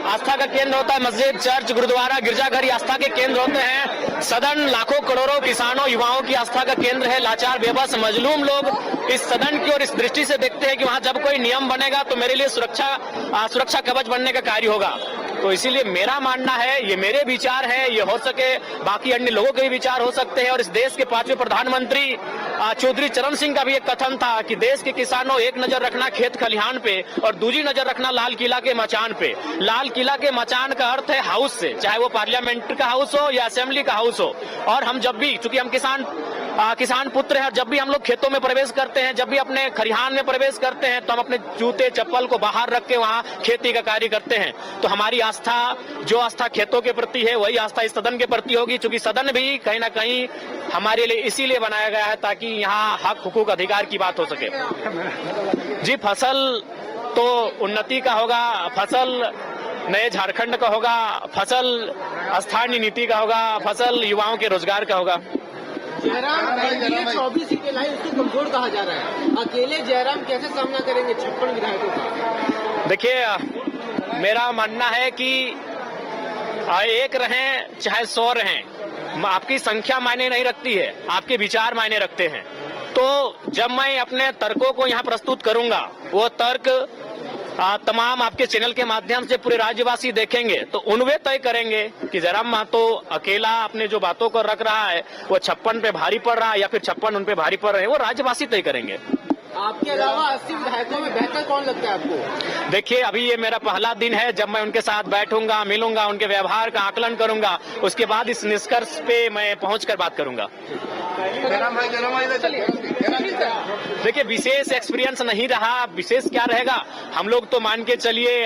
आस्था का केंद्र होता है मस्जिद, चर्च, गुरुद्वारा, गिरजाघर ये आस्था के केंद्र होते हैं। सदन लाखों करोड़ों किसानों युवाओं की आस्था का केंद्र है। लाचार बेबस मजलूम लोग इस सदन की और इस दृष्टि से देखते हैं कि वहां जब कोई नियम बनेगा तो मेरे लिए सुरक्षा कवच बनने का कार्य होगा। तो इसीलिए मेरा मानना है, ये मेरे विचार है, ये हो सके बाकी अन्य लोगों के भी विचार हो सकते हैं। और इस देश के 5वें प्रधानमंत्री चौधरी चरण सिंह का भी एक कथन था कि देश के किसानों एक नजर रखना खेत खलिहान पे और दूसरी नजर रखना लाल किला के मचान पे। लाल किला के मचान का अर्थ है हाउस से, चाहे वो पार्लियामेंट का हाउस हो या असेंबली का हाउस हो। और हम जब भी, चूंकि हम किसान पुत्र हैं, जब भी हम लोग खेतों में प्रवेश करते हैं, जब भी अपने खलिहान में प्रवेश करते हैं तो हम अपने जूते चप्पल को बाहर रख के वहां खेती का कार्य करते हैं। तो हमारी आस्था, जो आस्था खेतों के प्रति है, वही आस्था इस सदन के प्रति होगी। चूंकि सदन भी कहीं ना कहीं हमारे लिए इसीलिए बनाया गया है ताकि यहाँ हक हुकूक अधिकार की बात हो सके। जी, फसल तो उन्नति का होगा, फसल नए झारखंड का होगा, फसल स्थानीय नीति का होगा, फसल युवाओं के रोजगार का होगा। जयराम 24 सीटें लाई, उसको कमजोर कहा जा रहा है। अकेले जयराम कैसे सामना करेंगे 56 विधायकों का? देखिए, मेरा मानना है कि एक रहें चाहे 100 रहें, आपकी संख्या मायने नहीं रखती है, आपके विचार मायने रखते हैं। तो जब मैं अपने तर्कों को यहाँ प्रस्तुत करूंगा, वो तर्क तमाम आपके चैनल के माध्यम से पूरे राज्यवासी देखेंगे तो उनवे तय करेंगे कि जयराम महतो अकेला अपने जो बातों को रख रहा है वो 56 पे भारी पड़ रहा है या फिर 56 उन पे भारी पड़ रहे हैं, वो राज्यवासी तय करेंगे। आपके अलावा 80 विधायकों में बेहतर कौन लगता है आपको? देखिए, अभी ये मेरा पहला दिन है। जब मैं उनके साथ बैठूंगा, मिलूंगा, उनके व्यवहार का आकलन करूंगा, उसके बाद इस निष्कर्ष पे मैं पहुंचकर बात करूंगा। देखिए, विशेष एक्सपीरियंस नहीं रहा, विशेष क्या रहेगा, हम लोग तो मान के चलिए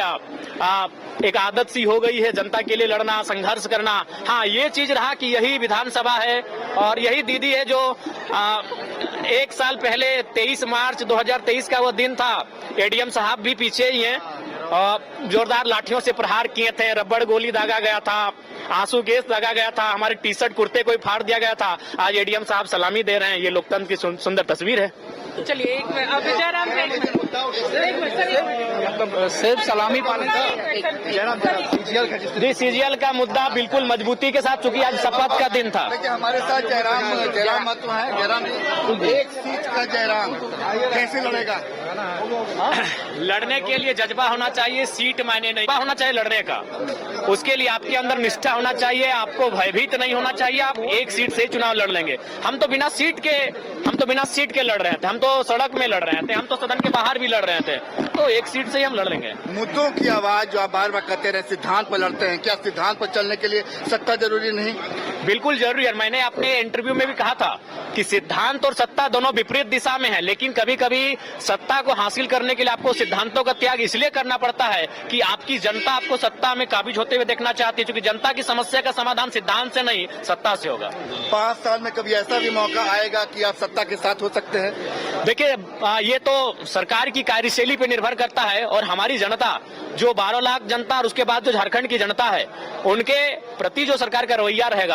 एक आदत सी हो गई है जनता के लिए लड़ना, संघर्ष करना। हाँ, ये चीज रहा कि यही विधानसभा है और यही दीदी है जो 1 साल पहले 23 मार्च 2023 का वो दिन था, एडीएम साहब भी पीछे ही हैं, जोरदार लाठियों से प्रहार किए थे, रबड़ गोली दागा गया था, आंसू गैस लगा गया था, हमारे टी शर्ट कुर्ते को फाड़ दिया गया था। आज एडीएम साहब सलामी दे रहे हैं, ये लोकतंत्र की सुंदर तस्वीर है। चलिए, एक मिनट जयराम सिर्फ सलामी पाने जी, सीजीएल का मुद्दा बिल्कुल मजबूती के साथ, चूंकि आज शपथ का दिन था। हमारे साथ जयराम महतो है। जयराम जी, 1 सीट का जयराम कैसे लड़ेगा? लड़ने के लिए जज्बा होना चाहिए, सीट मायने नहीं होना चाहिए लड़ने का। उसके लिए आपके अंदर निष्ठा होना चाहिए, आपको भयभीत नहीं होना चाहिए। आप 1 सीट से चुनाव लड़ लेंगे। हम तो बिना सीट के लड़ रहे थे, हम तो सड़क में लड़ रहे थे, हम तो सदन के बाहर भी लड़ रहे थे, तो 1 सीट से ही हम लड़ लेंगे। मुद्दों की आवाज जो आप बार बार कहते रहे, सिद्धांत पर लड़ते हैं, क्या सिद्धांत पर चलने के लिए सत्ता जरूरी नहीं? बिल्कुल जरूरी है। मैंने अपने इंटरव्यू में भी कहा था कि सिद्धांत और सत्ता दोनों विपरीत दिशा में है, लेकिन कभी कभी सत्ता को हासिल करने के लिए आपको सिद्धांतों का त्याग इसलिए करना पड़ता है कि आपकी जनता आपको सत्ता में काबिज होते हुए देखना चाहती है, क्योंकि जनता की समस्या का समाधान सिद्धांत से नहीं, सत्ता से होगा। 5 साल में कभी ऐसा भी मौका आएगा कि आप सत्ता के साथ हो सकते हैं? देखिए, ये तो सरकार की कार्यशैली पे निर्भर करता है और हमारी जनता, जो 12 लाख जनता और उसके बाद जो झारखंड की जनता है, उनके प्रति जो सरकार का रवैया रहेगा